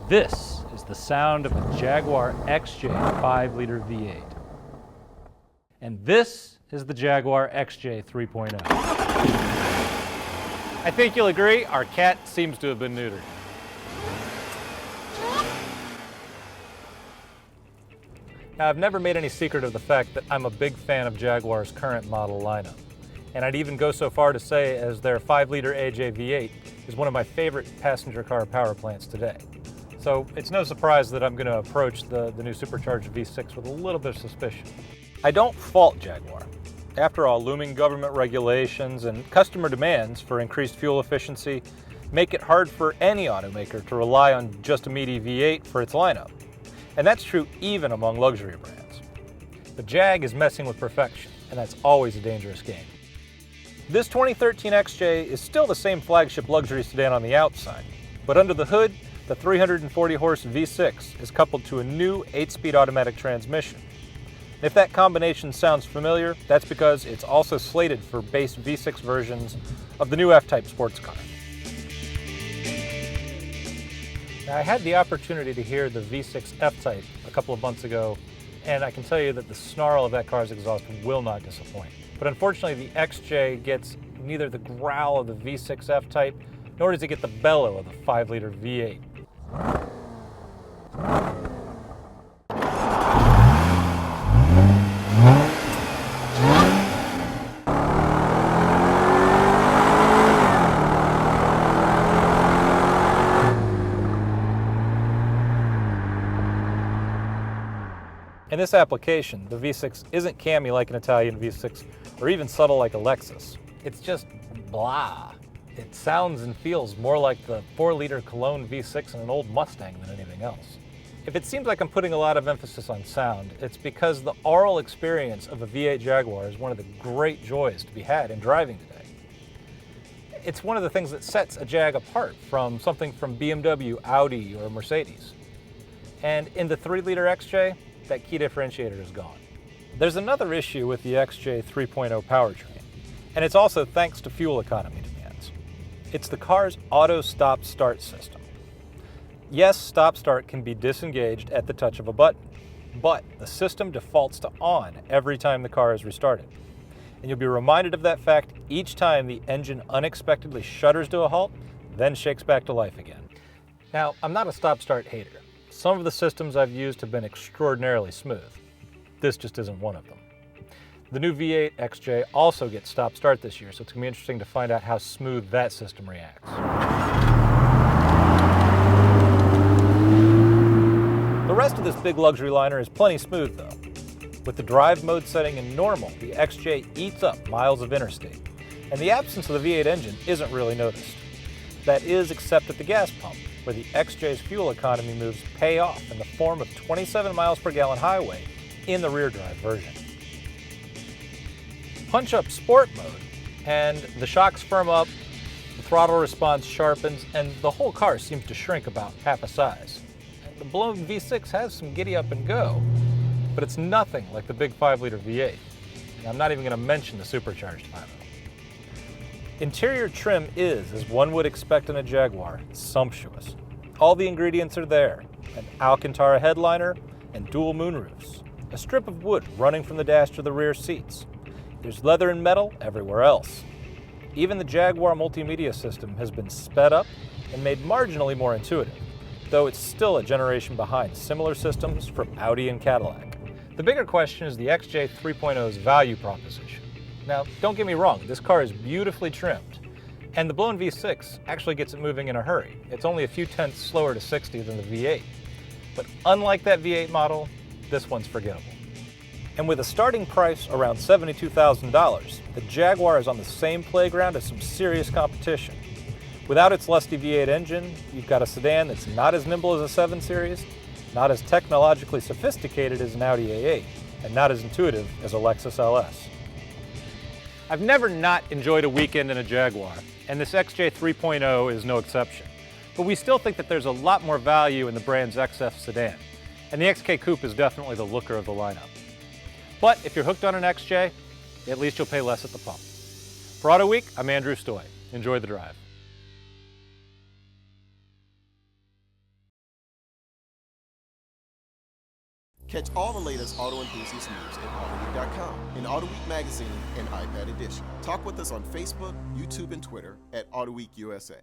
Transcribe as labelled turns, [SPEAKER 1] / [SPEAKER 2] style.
[SPEAKER 1] This is the sound of a Jaguar XJ 5-liter V8. And this is the Jaguar XJ 3.0. I think you'll agree, our cat seems to have been neutered. Now, I've never made any secret of the fact that I'm a big fan of Jaguar's current model lineup. And I'd even go so far to say as their 5-liter AJ V8 is one of my favorite passenger car power plants today. So it's no surprise that I'm going to approach the new supercharged V6 with a little bit of suspicion. I don't fault Jaguar. After all, looming government regulations and customer demands for increased fuel efficiency make it hard for any automaker to rely on just a meaty V8 for its lineup. And that's true even among luxury brands. The Jag is messing with perfection, and that's always a dangerous game. This 2013 XJ is still the same flagship luxury sedan on the outside, but under the hood, the 340-horse V6 is coupled to a new 8-speed automatic transmission. If that combination sounds familiar, that's because it's also slated for base V6 versions of the new F-Type sports car. Now, I had the opportunity to hear the V6 F-Type a couple of months ago, and I can tell you that the snarl of that car's exhaust will not disappoint. But unfortunately, the XJ gets neither the growl of the V6 F-Type, nor does it get the bellow of the 5-liter V8. In this application, the V6 isn't cammy like an Italian V6 or even subtle like a Lexus. It's just blah. It sounds and feels more like the 4-liter Cologne V6 in an old Mustang than anything else. If it seems like I'm putting a lot of emphasis on sound, it's because the aural experience of a V8 Jaguar is one of the great joys to be had in driving today. It's one of the things that sets a Jag apart from something from BMW, Audi, or Mercedes. And in the 3-liter XJ, that key differentiator is gone. There's another issue with the XJ 3.0 powertrain, and it's also thanks to fuel economy demands. It's the car's auto stop-start system. Yes, stop-start can be disengaged at the touch of a button, but the system defaults to on every time the car is restarted. And you'll be reminded of that fact each time the engine unexpectedly shudders to a halt, then shakes back to life again. Now, I'm not a stop-start hater. Some of the systems I've used have been extraordinarily smooth. This just isn't one of them. The new V8 XJ also gets stop-start this year, so it's going to be interesting to find out how smooth that system reacts. The rest of this big luxury liner is plenty smooth though. With the drive mode setting in normal, the XJ eats up miles of interstate, and the absence of the V8 engine isn't really noticed. That is except at the gas pump, where the XJ's fuel economy moves pay off in the form of 27 miles per gallon highway in the rear drive version. Punch up sport mode, and the shocks firm up, the throttle response sharpens, and the whole car seems to shrink about half a size. The blown V6 has some giddy up and go, but it's nothing like the big 5-liter V8. And I'm not even going to mention the supercharged 5.0. Interior trim is, as one would expect in a Jaguar, sumptuous. All the ingredients are there: an Alcantara headliner and dual moonroofs, a strip of wood running from the dash to the rear seats. There's leather and metal everywhere else. Even the Jaguar multimedia system has been sped up and made marginally more intuitive, though it's still a generation behind similar systems from Audi and Cadillac. The bigger question is the XJ 3.0's value proposition. Now, don't get me wrong, this car is beautifully trimmed, and the blown V6 actually gets it moving in a hurry. It's only a few tenths slower to 60 than the V8. But unlike that V8 model, this one's forgettable. And with a starting price around $72,000, the Jaguar is on the same playground as some serious competition. Without its lusty V8 engine, you've got a sedan that's not as nimble as a 7 Series, not as technologically sophisticated as an Audi A8, and not as intuitive as a Lexus LS. I've never not enjoyed a weekend in a Jaguar, and this XJ 3.0 is no exception. But we still think that there's a lot more value in the brand's XF sedan, and the XK Coupe is definitely the looker of the lineup. But if you're hooked on an XJ, at least you'll pay less at the pump. For Auto Week, I'm Andrew Stoy. Enjoy the drive.
[SPEAKER 2] Catch all the latest auto enthusiast news at AutoWeek.com, in AutoWeek Magazine and iPad Edition. Talk with us on Facebook, YouTube, and Twitter at AutoWeek USA.